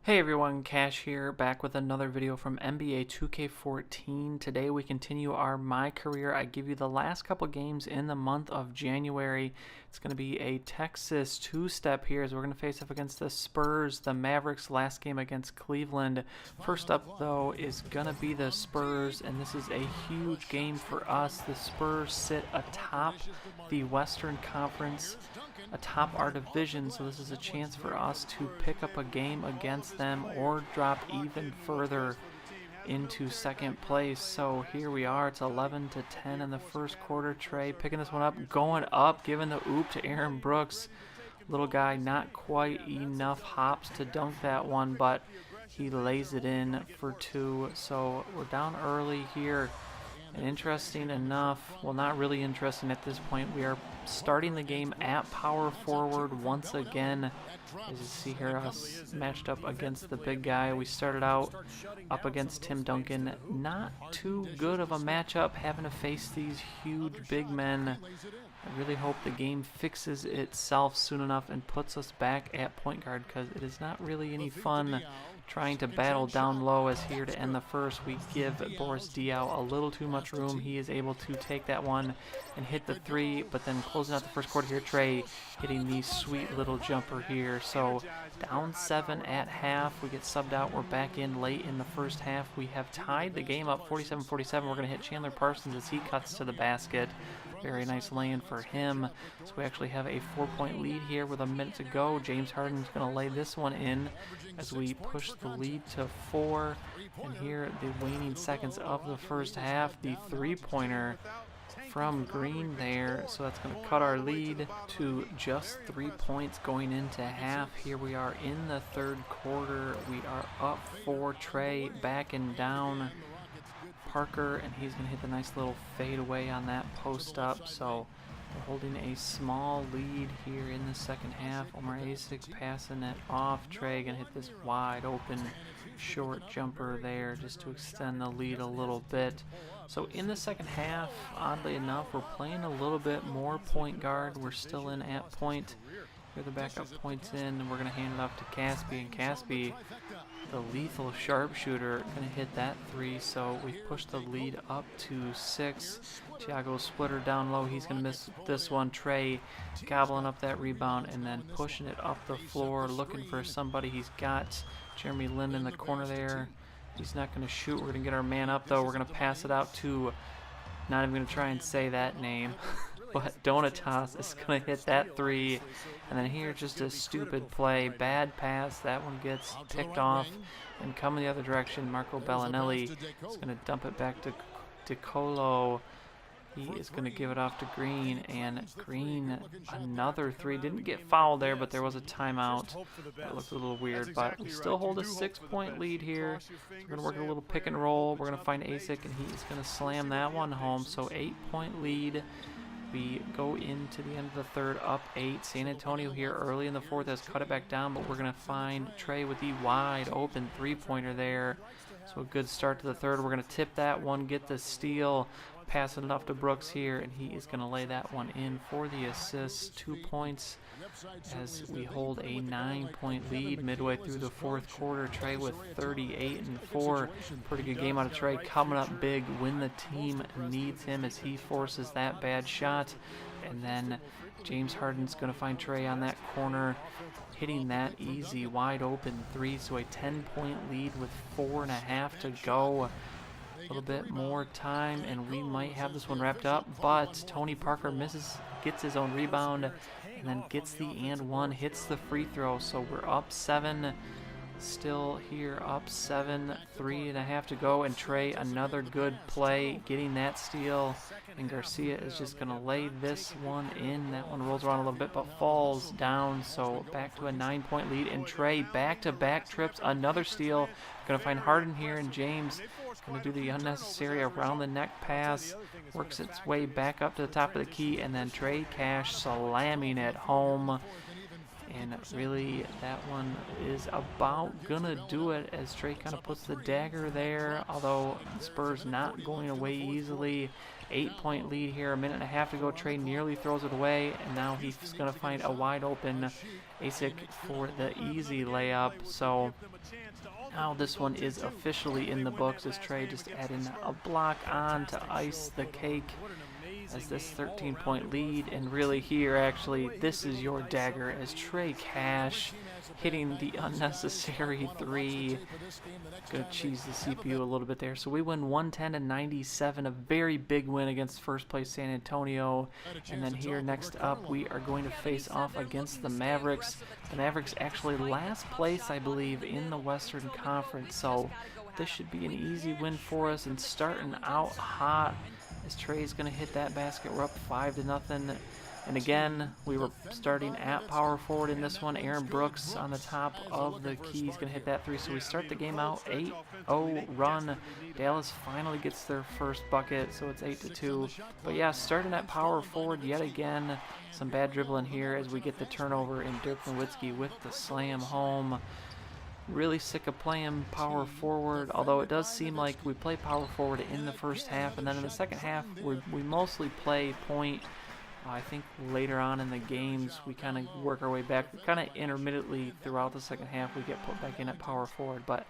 Hey everyone, Cash here, back with another video from NBA 2K14. Today we continue our My Career. I give you the last couple games in the month of January. It's going to be a Texas two-step here as we're going to face off against the Spurs, the Mavericks, last game against Cleveland. First up though is going to be the Spurs, and this is a huge game for us. The Spurs sit atop the Western Conference, atop our division, so this is a chance for us to pick up a game against them or drop even further into second place. So here we are. It's 11-10 in the first quarter. Trey picking this one up, going up, giving the oop to Aaron Brooks. Little guy, not quite enough hops to dunk that one, but he lays it in for two. So we're down early here. And interesting enough, well, not really interesting at this point, we are starting the game at power forward once again. As you see here, us matched up against the big guy. We started out up against Tim Duncan. Not too good of a matchup, having to face these huge big men. I really hope the game fixes itself soon enough and puts us back at point guard, because it is not really any fun trying to battle down low. As here to end the first, we give Boris Diaw a little too much room. He is able to take that one and hit the three, but then closing out the first quarter here, Trey hitting the sweet little jumper here. So down 7 at half, we get subbed out. We're back in late in the first half. We have tied the game up 47-47. We're going to hit Chandler Parsons as he cuts to the basket. Very nice lay-in for him. So we actually have a 4-point lead here with a minute to go. James Harden's going to lay this one in as we push the lead to 4. And here, the waning seconds of the first half, the three-pointer from Green there. So that's going to cut our lead to just 3 points going into half. Here we are in the third quarter. We are up 4. Trey backing down Parker, and he's going to hit the nice little fadeaway on that post up. So we're holding a small lead here in the second half. Omar Asic passing it off. Trey going to hit this wide open short jumper there just to extend the lead a little bit. So in the second half, oddly enough, we're playing a little bit more point guard. We're still in at point. Here the backup points in, and we're going to hand it off to Caspi, and Caspi, the lethal sharpshooter, going to hit that three. So we've pushed the lead up to 6. Thiago splitter down low. He's going to miss this one. Trey gobbling up that rebound and then pushing it up the floor, looking for somebody. He's got Jeremy Lin in the corner there. He's not going to shoot. We're going to get our man up, though. We're going to pass it out to, not even going to try and say that name, but Donatas is going to hit that three. And then here, just a stupid play. Bad pass. That one gets picked off and coming the other direction. Marco Bellinelli is going to dump it back to Colo. He is going to give it off to Green, and Green, another three. Didn't get fouled there, but there was a timeout. That looked a little weird, but we still hold a 6-point lead here. So we're going to work a little pick and roll. We're going to find Asic, and he's going to slam that one home. So 8-point lead. We go into the end of the third up 8. San Antonio here early in the fourth has cut it back down, but we're going to find Trey with the wide open three-pointer there. So a good start to the third. We're going to tip that one, get the steal, passing it off to Brooks here, and he is going to lay that one in for the assist. 2 points as we hold a 9-point lead midway through the fourth quarter. Trey with 38-4. Pretty good game out of Trey, coming up big when the team needs him as he forces that bad shot. And then James Harden's going to find Trey on that corner, hitting that easy wide open three. So a 10-point lead with 4.5 to go. A little bit more time and we might have this one wrapped up, but Tony Parker gets his own rebound, and then gets the and one, hits the free throw. So we're up 7, still here up 7, 3.5 to go, and Trey, another good play, getting that steal, and Garcia is just going to lay this one in. That one rolls around a little bit but falls down, so back to a 9-point lead, and Trey back-to-back trips, another steal. Going to find Harden here, and James going to do the unnecessary around the neck pass, works its way back up to the top of the key, and then Trey Cash slamming it home. And really, that one is about gonna do it as Trey kind of puts the dagger there, although the Spurs not going away easily. 8-point lead here. A minute and a half to go. Trey nearly throws it away, and now he's going to find a wide open Asik for the easy layup. So now this one is officially in the books as Trey just adding a block on to ice the cake as this 13-point lead. And really here, actually, this is your dagger as Trey Cash hitting the unnecessary three. Gonna cheese the CPU a little bit there. So we win 110-97, a very big win against first place San Antonio. And then here next up, we are going to face off against the Mavericks. The Mavericks actually last place, I believe, in the Western Conference. So this should be an easy win for us, and starting out hot as Trey's gonna hit that basket. We're up 5-0. And again, we were starting at power forward in this one. Aaron Brooks on the top of the key. He's going to hit that three. So we start the game out 8-0 run. Dallas finally gets their first bucket, so it's 8-2. But yeah, starting at power forward yet again. Some bad dribbling here as we get the turnover, and Dirk Nowitzki with the slam home. Really sick of playing power forward, although it does seem like we play power forward in the first half, and then in the second half we mostly play point. I think later on in the games we kind of work our way back. Kind of intermittently throughout the second half we get put back in at power forward, but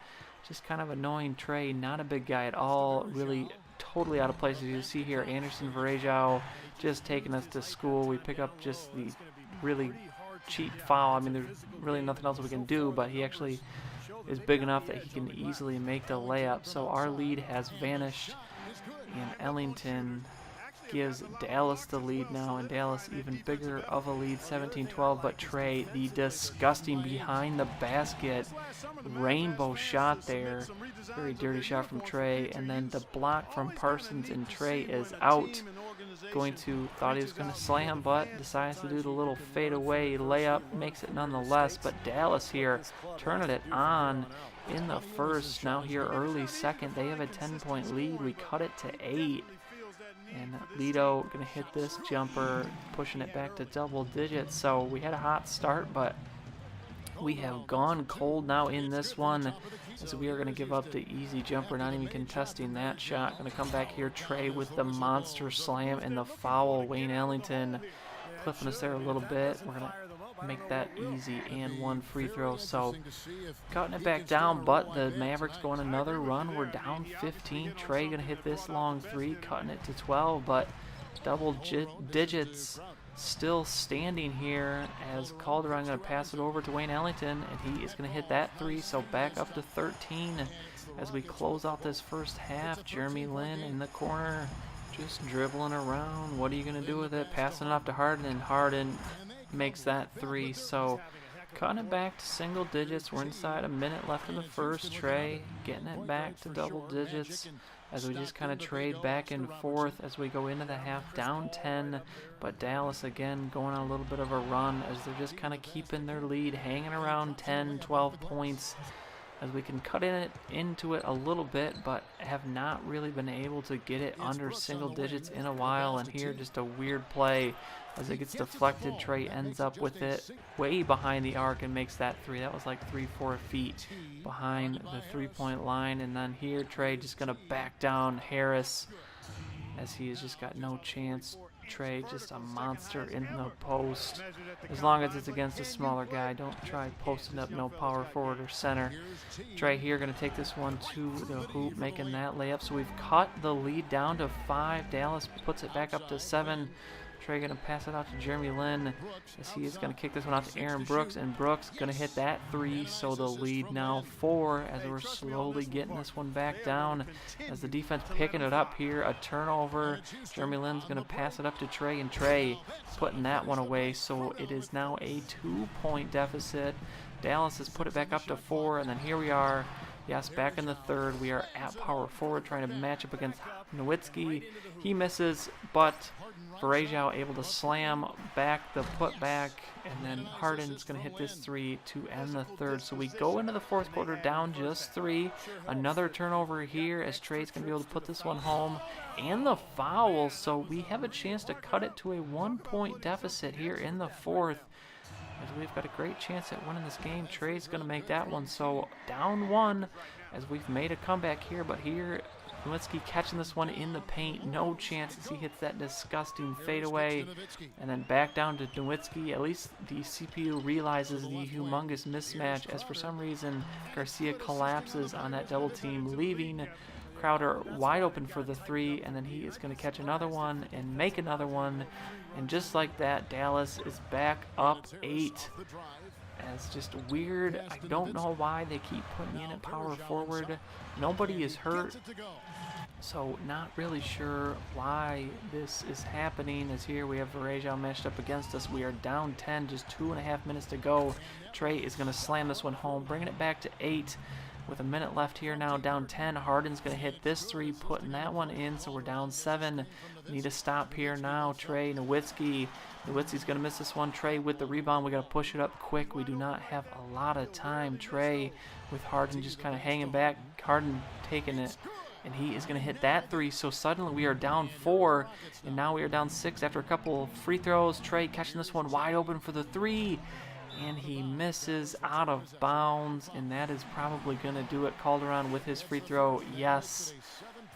just kind of annoying. Trey, not a big guy at all, really totally out of place. As you see here, Anderson Varejao just taking us to school. We pick up just the really cheap foul. I mean, there's really nothing else we can do, but he actually is big enough that he can easily make the layup. So our lead has vanished, and Ellington gives Dallas the lead now, and Dallas even bigger of a lead, 17-12. But Trey, the disgusting behind the basket rainbow shot there, very dirty shot from Trey, and then the block from Parsons, and Trey is out. Thought he was going to slam, but decides to do the little fadeaway layup, makes it nonetheless. But Dallas here turning it on in the first. Now here early second, they have a 10-point lead. We cut it to 8. And Lido going to hit this jumper, pushing it back to double digits. So we had a hot start, but we have gone cold now in this one, as we are going to give up the easy jumper, not even contesting that shot. Going to come back here, Trey with the monster slam and the foul. Wayne Ellington clipping us there a little bit. We're going to make that easy and one free throw. So cutting it back down, but the Mavericks going another run. We're down 15. Trey going to hit this long three, cutting it to 12, but double digits still standing here as Calderon going to pass it over to Wayne Ellington, and he is going to hit that three. So back up to 13 as we close out this first half. Jeremy Lin in the corner just dribbling around. What are you going to do with it? Passing it off to Harden, and Harden makes that three. So cutting it back to single digits. We're inside a minute left in the first. Trey getting it back to double digits as we just kind of trade back and forth as we go into the half, down 10. But Dallas again going on a little bit of a run as they're just kind of keeping their lead, hanging around 10, 12 points as we can cut into it a little bit, but have not really been able to get it under single digits in a while. And here just a weird play as it gets deflected. Trey ends up with it way behind the arc and makes that three. That was like 3-4 feet behind the three-point line. And then here Trey just going to back down Harris as he has just got no chance. Trey just a monster in the post. As long as it's against a smaller guy, don't try posting up no power forward or center. Trey here going to take this one to the hoop, making that layup. So we've cut the lead down to 5. Dallas puts it back up to 7. Trey going to pass it out to Jeremy Lin as he is going to kick this one out to Aaron Brooks, and Brooks going to hit that three. So the lead now 4 as we're slowly getting this one back down as the defense picking it up here. A turnover. Jeremy Lin's going to pass it up to Trey, and Trey putting that one away. So it is now a 2-point deficit. Dallas has put it back up to 4, and then here we are. Yes, back in the third. We are at power forward trying to match up against Nowitzki. He misses, but Varejao able to slam back the putback, and then Harden's going to hit this three to end the third. So we go into the fourth quarter down just 3. Another turnover here as Trey's going to be able to put this one home, and the foul. So we have a chance to cut it to a 1-point deficit here in the fourth, as we've got a great chance at winning this game. Trey's going to make that one. So down 1 as we've made a comeback here, but here Nowitzki catching this one in the paint. No chance as he hits that disgusting fadeaway. And then back down to Nowitzki. At least the CPU realizes the humongous mismatch, as for some reason Garcia collapses on that double team, leaving Crowder wide open for the three, and then he is going to catch another one and make another one. And just like that, Dallas is back up 8. It's just weird. I don't know why they keep putting in at power forward. Nobody is hurt, so not really sure why this is happening. As here we have Varejao matched up against us. We are down 10, just 2.5 minutes to go. Trey is going to slam this one home, bringing it back to 8. With a minute left here now, down 10. Harden's going to hit this three, putting that one in, so we're down 7. We need to stop here now. Trey, Nowitzki. Nowitzki's going to miss this one. Trey with the rebound. We got to push it up quick. We do not have a lot of time. Trey with Harden just kind of hanging back. Harden taking it, and he is going to hit that three. So suddenly we are down 4, and now we are down 6 after a couple of free throws. Trey catching this one wide open for the 3. And he misses out of bounds, and that is probably going to do it. Calderon with his free throw. Yes,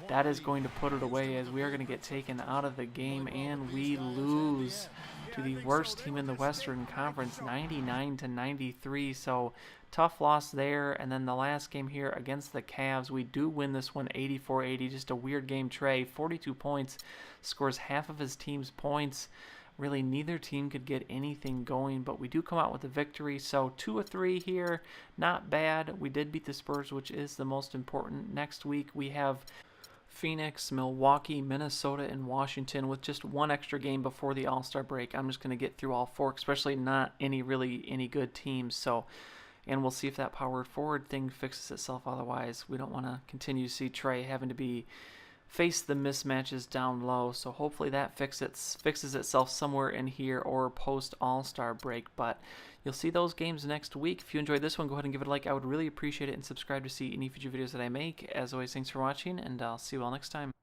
that is going to put it away, as we are going to get taken out of the game, and we lose to the worst team in the Western Conference, 99-93. So tough loss there. And then the last game here against the Cavs, we do win this one 84-80. Just a weird game. Trey, 42 points, scores half of his team's points. Really, neither team could get anything going, but we do come out with a victory. So 2 of 3 here, not bad. We did beat the Spurs, which is the most important. Next week we have Phoenix, Milwaukee, Minnesota, and Washington, with just one extra game before the All-Star break. I'm just going to get through all 4, especially not any good teams. So, and we'll see if that power forward thing fixes itself. Otherwise, we don't want to continue to see Trey having to face the mismatches down low. So hopefully that fixes itself somewhere in here or post All-Star break. But you'll see those games next week. If you enjoyed this one, go ahead and give it a like. I would really appreciate it, and subscribe to see any future videos that I make. As always, thanks for watching, and I'll see you all next time.